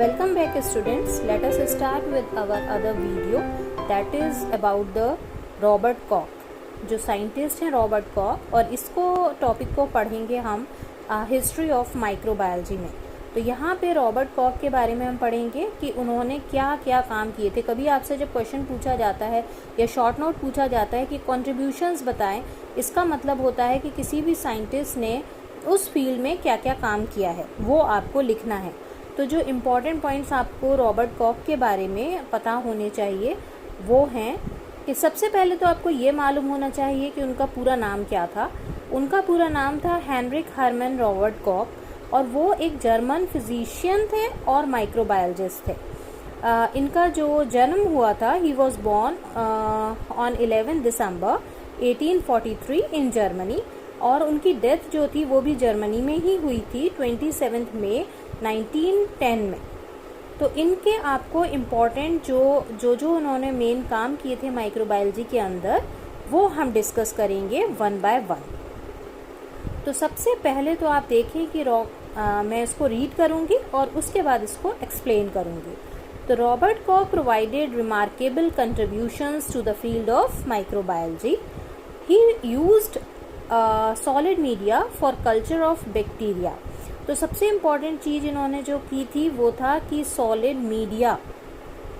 Welcome back students. Let us start with our other video that is about the Robert Kock. जो scientist हैं Robert Kock, और इसको topic को पढ़ेंगे हम हिस्ट्री ऑफ माइक्रोबायोलॉजी में। तो यहाँ पे रॉबर्ट कॉक के बारे में हम पढ़ेंगे कि उन्होंने क्या क्या काम किए थे। कभी आपसे जब क्वेश्चन पूछा जाता है या शॉर्ट नोट पूछा जाता है कि कॉन्ट्रीब्यूशंस बताएं, इसका मतलब होता है कि किसी भी साइंटिस्ट ने उस फील्ड में क्या क्या काम किया है वो आपको लिखना है। तो जो इम्पॉर्टेंट पॉइंट्स आपको रॉबर्ट कॉक के बारे में पता होने चाहिए वो हैं कि सबसे पहले तो आपको ये मालूम होना चाहिए कि उनका पूरा नाम क्या था। उनका पूरा नाम था हेनरिक हरमन रॉबर्ट कॉक, और वो एक जर्मन फिजिशियन थे और माइक्रोबायोलॉजिस्ट थे। इनका जो जन्म हुआ था, he was born on 11 December 1843 in Germany, और उनकी डेथ जो थी वो भी जर्मनी में ही हुई थी 27 मई 1910 में। तो इनके आपको इम्पॉर्टेंट जो उन्होंने मेन काम किए थे माइक्रोबायोलॉजी के अंदर वो हम डिस्कस करेंगे वन बाय वन। तो सबसे पहले तो आप देखें कि मैं इसको रीड करूंगी और उसके बाद इसको एक्सप्लेन करूंगी। तो Robert Koch provided remarkable contributions to the field of microbiology. He used solid media for culture of bacteria. तो सबसे इम्पॉर्टेंट चीज़ इन्होंने जो की थी वो था कि सॉलिड मीडिया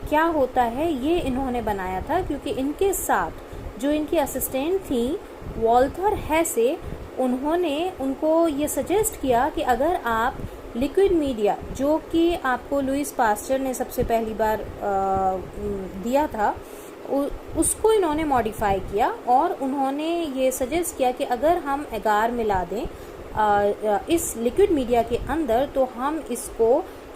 क्या होता है ये इन्होंने बनाया था, क्योंकि इनके साथ जो इनकी असिस्टेंट थी वॉल्थर हेसे, उन्होंने उनको ये सजेस्ट किया कि अगर आप लिक्विड मीडिया, जो कि आपको लुईस पास्चर ने सबसे पहली बार दिया था, उसको इन्होंने मॉडिफाई किया और उन्होंने ये सजेस्ट किया कि अगर हम एगार मिला दें इस लिक्विड मीडिया के अंदर तो हम इसको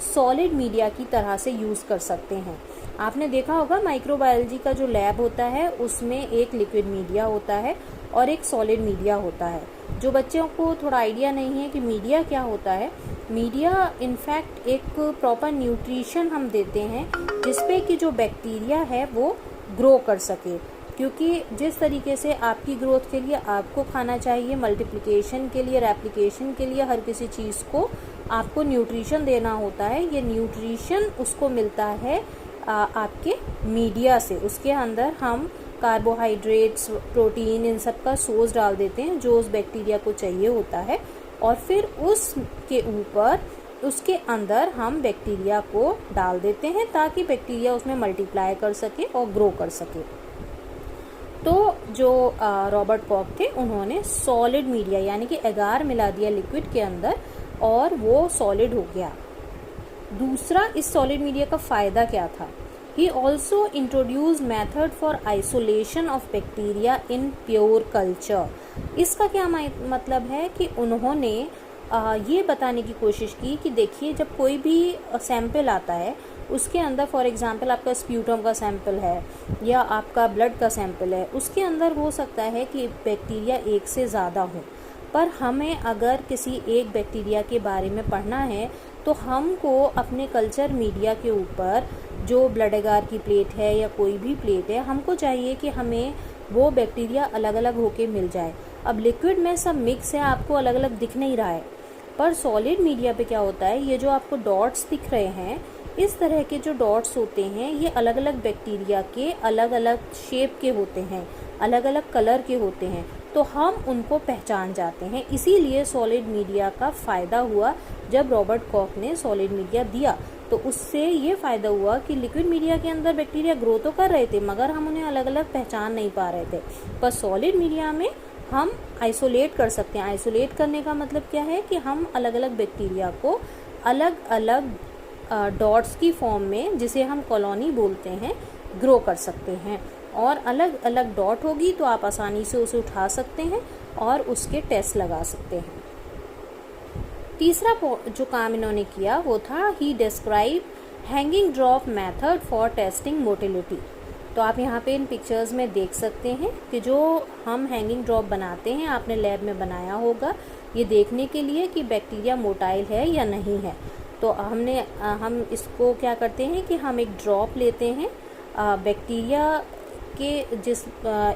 सॉलिड मीडिया की तरह से यूज़ कर सकते हैं। आपने देखा होगा माइक्रोबायोलॉजी का जो लैब होता है उसमें एक लिक्विड मीडिया होता है और एक सॉलिड मीडिया होता है। जो बच्चों को थोड़ा आइडिया नहीं है कि मीडिया क्या होता है, मीडिया इनफैक्ट एक प्रॉपर न्यूट्रिशन हम देते हैं जिसपे कि जो बैक्टीरिया है वो ग्रो कर सके, क्योंकि जिस तरीके से आपकी ग्रोथ के लिए आपको खाना चाहिए, मल्टीप्लिकेशन के लिए, रेप्लिकेशन के लिए, हर किसी चीज़ को आपको न्यूट्रिशन देना होता है। ये न्यूट्रिशन उसको मिलता है आपके मीडिया से। उसके अंदर हम कार्बोहाइड्रेट्स, प्रोटीन, इन सब का सोर्स डाल देते हैं जो उस बैक्टीरिया को चाहिए होता है, और फिर उसके ऊपर उसके अंदर हम बैक्टीरिया को डाल देते हैं ताकि बैक्टीरिया उसमें मल्टीप्लाई कर सके और ग्रो कर सके। तो जो रॉबर्ट कॉक थे उन्होंने सॉलिड मीडिया यानी कि एगार मिला दिया लिक्विड के अंदर और वो सॉलिड हो गया। दूसरा, इस सॉलिड मीडिया का फ़ायदा क्या था? He also introduce method for isolation of bacteria in pure culture. इसका क्या मतलब है कि उन्होंने ये बताने की कोशिश की कि देखिए, जब कोई भी सैंपल आता है उसके अंदर, फॉर एग्जांपल आपका स्प्यूटम का सैंपल है या आपका ब्लड का सैंपल है, उसके अंदर हो सकता है कि बैक्टीरिया एक से ज़्यादा हो, पर हमें अगर किसी एक बैक्टीरिया के बारे में पढ़ना है तो हमको अपने कल्चर मीडिया के ऊपर जो ब्लड एगार की प्लेट है या कोई भी प्लेट है, हमको चाहिए कि हमें वो बैक्टीरिया अलग अलग होके मिल जाए। अब लिक्विड में सब मिक्स है, आपको अलग अलग दिख नहीं रहा है, पर सॉलिड मीडिया पे क्या होता है, ये जो आपको डॉट्स दिख रहे हैं, इस तरह के जो डॉट्स होते हैं ये अलग अलग बैक्टीरिया के अलग अलग शेप के होते हैं, अलग अलग कलर के होते हैं, तो हम उनको पहचान जाते हैं। इसीलिए सॉलिड मीडिया का फ़ायदा हुआ। जब रॉबर्ट कॉक ने सॉलिड मीडिया दिया तो उससे ये फ़ायदा हुआ कि लिक्विड मीडिया के अंदर बैक्टीरिया ग्रो तो कर रहे थे मगर हम उन्हें अलग अलग पहचान नहीं पा रहे थे, पर सॉलिड मीडिया में हम आइसोलेट कर सकते हैं। आइसोलेट करने का मतलब क्या है कि हम अलग अलग बैक्टीरिया को अलग अलग डॉट्स की फॉर्म में, जिसे हम कॉलोनी बोलते हैं, ग्रो कर सकते हैं, और अलग अलग डॉट होगी तो आप आसानी से उसे उठा सकते हैं और उसके टेस्ट लगा सकते हैं। तीसरा जो काम इन्होंने किया वो था ही describe hanging drop method for testing motility. तो आप यहाँ पे इन पिक्चर्स में देख सकते हैं कि जो हम हैंगिंग ड्रॉप बनाते हैं, आपने लैब में बनाया होगा, ये देखने के लिए कि बैक्टीरिया मोटाइल है या नहीं है। तो हम इसको क्या करते हैं कि हम एक ड्रॉप लेते हैं बैक्टीरिया के,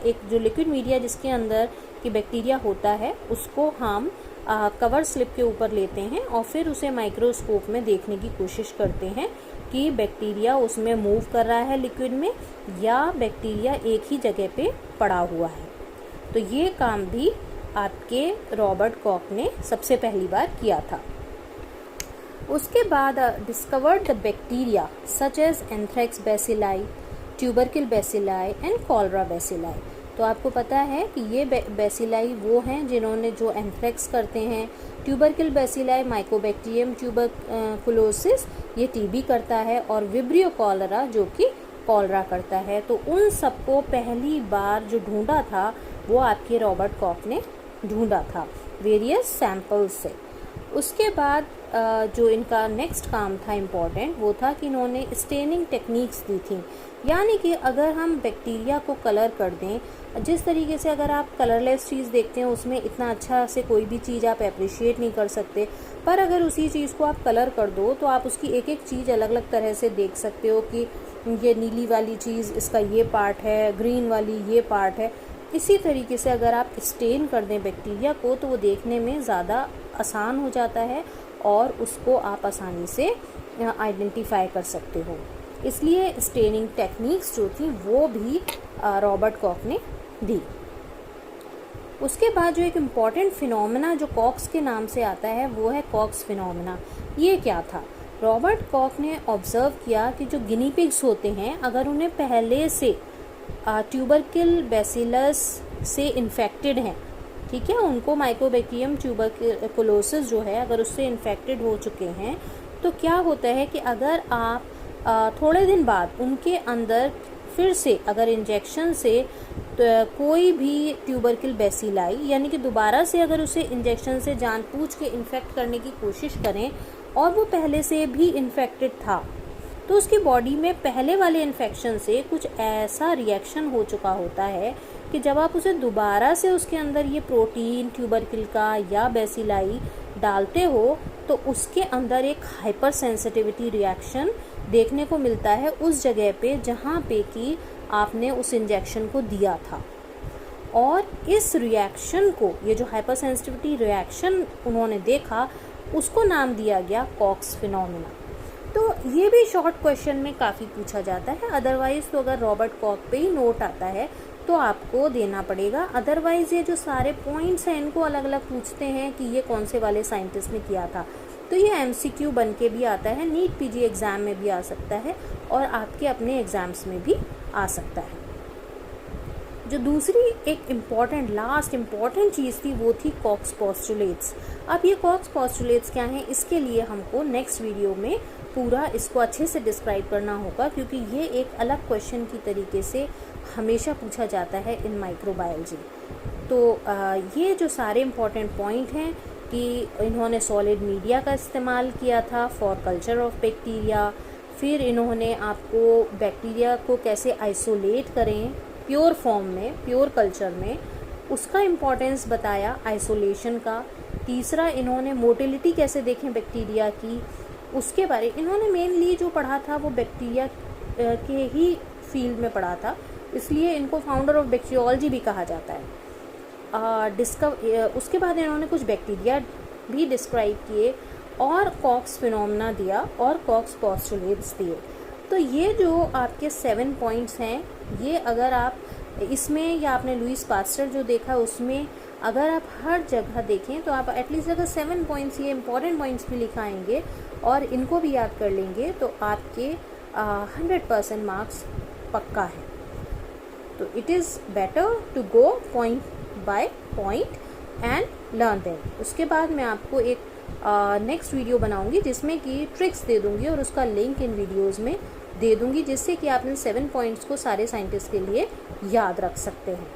एक जो लिक्विड मीडिया जिसके अंदर कि बैक्टीरिया होता है, उसको हम कवर स्लिप के ऊपर लेते हैं और फिर उसे माइक्रोस्कोप में देखने की कोशिश करते हैं कि बैक्टीरिया उसमें मूव कर रहा है लिक्विड में या बैक्टीरिया एक ही जगह पे पड़ा हुआ है। तो ये काम भी आपके रॉबर्ट कॉक ने सबसे पहली बार किया था। उसके बाद discovered the bacteria such as anthrax bacilli, tubercle bacilli and cholera bacilli. तो आपको पता है कि ये बैसिलाई वो हैं जिन्होंने जो एंथ्रेक्स करते हैं, ट्यूबरकिल बैसिलाई माइकोबैक्टीरियम ट्यूबरकुलोसिस ये टीबी करता है, और विब्रियो कॉलरा जो कि कॉलरा करता है। तो उन सबको पहली बार जो ढूंढा था वो आपके रॉबर्ट कॉक ने ढूंढा था वेरियस सैंपल्स से। उसके बाद जो इनका नेक्स्ट काम था इम्पॉर्टेंट, वो था कि इन्होंने स्टेनिंग टेक्निक्स दी थी। यानी कि अगर हम बैक्टीरिया को कलर कर दें, जिस तरीके से अगर आप कलरलेस चीज़ देखते हैं उसमें इतना अच्छा से कोई भी चीज़ आप अप्रिशिएट नहीं कर सकते, पर अगर उसी चीज़ को आप कलर कर दो तो आप उसकी एक एक चीज़ अलग अलग तरह से देख सकते हो कि ये नीली वाली चीज़ इसका ये पार्ट है, ग्रीन वाली ये पार्ट है। इसी तरीके से अगर आप स्टेन कर दें बैक्टीरिया को तो वो देखने में ज़्यादा आसान हो जाता है और उसको आप आसानी से आइडेंटिफाई कर सकते हो। इसलिए स्टेनिंग टेक्निक्स जो थी वो भी रॉबर्ट कॉक ने दी। उसके बाद जो एक इम्पॉर्टेंट फिनोमेना जो कॉक्स के नाम से आता है वो है कॉक्स फिनोमेना। ये क्या था? रॉबर्ट कॉक ने ऑब्जर्व किया कि जो गिनी पिग्स होते हैं अगर उन्हें पहले से ट्यूबरकिल बैसिलस से इन्फेक्टेड हैं, ठीक है, उनको माइकोबैक्टीरियम ट्यूबरकुलोसिस जो है अगर उससे इन्फेक्टेड हो चुके हैं, तो क्या होता है कि अगर आप थोड़े दिन बाद उनके अंदर फिर से अगर इंजेक्शन से कोई भी ट्यूबरकिल बैसिलाई यानी कि दोबारा से अगर उसे इंजेक्शन से जानबूझ के इन्फेक्ट करने की कोशिश करें और वो पहले से भी इन्फेक्टेड था, तो उसकी बॉडी में पहले वाले इन्फेक्शन से कुछ ऐसा रिएक्शन हो चुका होता है कि जब आप उसे दोबारा से उसके अंदर ये प्रोटीन ट्यूबरकिल का या बैसिलाई डालते हो तो उसके अंदर एक हाइपर सेंसिटिविटी रिएक्शन देखने को मिलता है उस जगह पे जहाँ पे कि आपने उस इंजेक्शन को दिया था। और इस रिएक्शन को, ये जो हाइपर सेंसिटिविटी रिएक्शन उन्होंने देखा, उसको नाम दिया गया कॉक्स फिनोमेना। तो ये भी शॉर्ट क्वेश्चन में काफ़ी पूछा जाता है। अदरवाइज़ तो अगर रॉबर्ट कॉक पे ही नोट आता है तो आपको देना पड़ेगा। अदरवाइज़ ये जो सारे पॉइंट्स हैं इनको अलग अलग पूछते हैं कि ये कौन से वाले साइंटिस्ट ने किया था। तो ये MCQ बन के भी आता है, नीट PG एग्ज़ाम में भी आ सकता है और आपके अपने एग्ज़ाम्स में भी आ सकता है। जो दूसरी एक इम्पॉर्टेंट लास्ट इम्पॉर्टेंट चीज़ थी वो थी कॉक्स पोस्टुलेट्स। अब ये कॉक्स पोस्टुलेट्स क्या हैं, इसके लिए हमको नेक्स्ट वीडियो में पूरा इसको अच्छे से डिस्क्राइब करना होगा, क्योंकि ये एक अलग क्वेश्चन की तरीके से हमेशा पूछा जाता है इन माइक्रोबायोलॉजी। तो ये जो सारे इम्पॉर्टेंट पॉइंट हैं कि इन्होंने सॉलिड मीडिया का इस्तेमाल किया था फॉर कल्चर ऑफ बैक्टीरिया, फिर इन्होंने आपको बैक्टीरिया को कैसे आइसोलेट करें प्योर फॉर्म में, प्योर कल्चर में, उसका इम्पोर्टेंस बताया आइसोलेशन का। तीसरा, इन्होंने मोटिलिटी कैसे देखें बैक्टीरिया की, उसके बारे इन्होंने मेनली जो पढ़ा था वो बैक्टीरिया के ही फील्ड में पढ़ा था, इसलिए इनको फाउंडर ऑफ बैक्टीरियोलॉजी भी कहा जाता है। उसके बाद इन्होंने कुछ बैक्टीरिया भी डिस्क्राइब किए और कॉक्स फिनोमेना दिया और कॉक्स पोस्टुलेट्स दिए। तो ये जो आपके 7 पॉइंट्स हैं, ये अगर आप इसमें या आपने लुईस पास्चर जो देखा उसमें अगर आप हर जगह देखें तो आप एटलीस्ट अगर 7 पॉइंट्स ये इंपॉर्टेंट पॉइंट्स भी लिखाएंगे और इनको भी याद कर लेंगे तो आपके 100% मार्क्स पक्का है। तो it is better to go point by point and learn them. उसके बाद मैं आपको एक नेक्स्ट वीडियो बनाऊंगी जिसमें कि ट्रिक्स दे दूंगी और उसका लिंक इन वीडियोस में दे दूंगी, जिससे कि आप इन 7 पॉइंट्स को सारे साइंटिस्ट के लिए याद रख सकते हैं।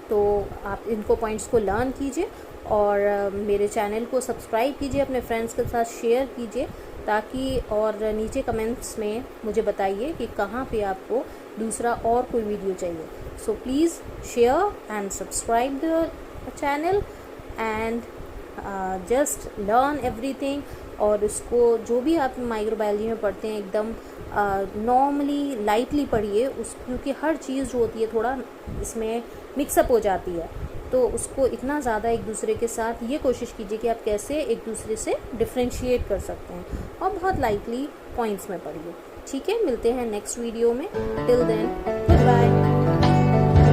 तो आप इनको पॉइंट्स को लर्न कीजिए और मेरे चैनल को सब्सक्राइब कीजिए, अपने फ्रेंड्स के साथ शेयर कीजिए ताकि, और नीचे कमेंट्स में मुझे बताइए कि कहाँ पे आपको दूसरा और कोई वीडियो चाहिए। So please share and subscribe the channel and just learn everything. और उसको जो भी आप माइक्रोबायोलॉजी में पढ़ते हैं एकदम नॉर्मली लाइटली पढ़िए क्योंकि हर चीज़ जो होती है थोड़ा इसमें मिक्सअप हो जाती है। तो उसको इतना ज़्यादा एक दूसरे के साथ ये कोशिश कीजिए कि आप कैसे एक दूसरे से डिफ्रेंशिएट कर सकते हैं, और बहुत लाइटली पॉइंट्स में पढ़िए। ठीक है, मिलते हैं नेक्स्ट वीडियो में। Till then, good bye.